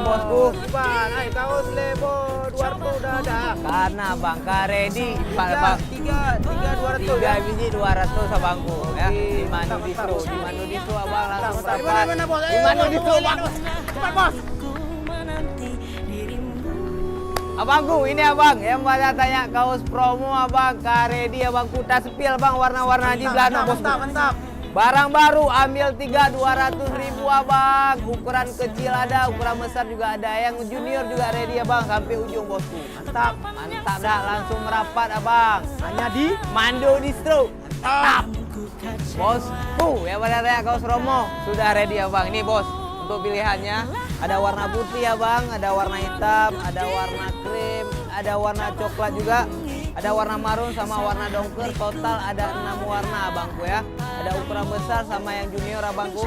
bosku. Bang, ay kaos lebo 200 udah ada. Karena bang ready bang. Tiga 200 3 ya. biji 200 abangku ya. Oke. Di Manu Mantap, Distro, mantap. di Manu Distro abang langsung Di dapat. mana bos? Di Manu Distro bang. Cepat bos. Abangku ini abang yang banyak tanya kaos promo abang ready abangku tas spill bang warna-warna di belakang bosku. Mantap. Barang baru ambil 3 200.000 abang. Ukuran kecil ada, ukuran besar juga ada. Yang junior juga ready abang sampai ujung bosku. Mantap dah langsung merapat abang. Hanya di Mando Distro. Mantap. Bosku yang pada raya kaos promo sudah ready abang. Ini bos untuk pilihannya ada warna putih abang, ada warna hitam, ada warna krim, ada warna coklat juga. Ada warna marun sama warna dongker, total ada 6 warna abangku ya. Ada ukuran besar sama yang junior abangku.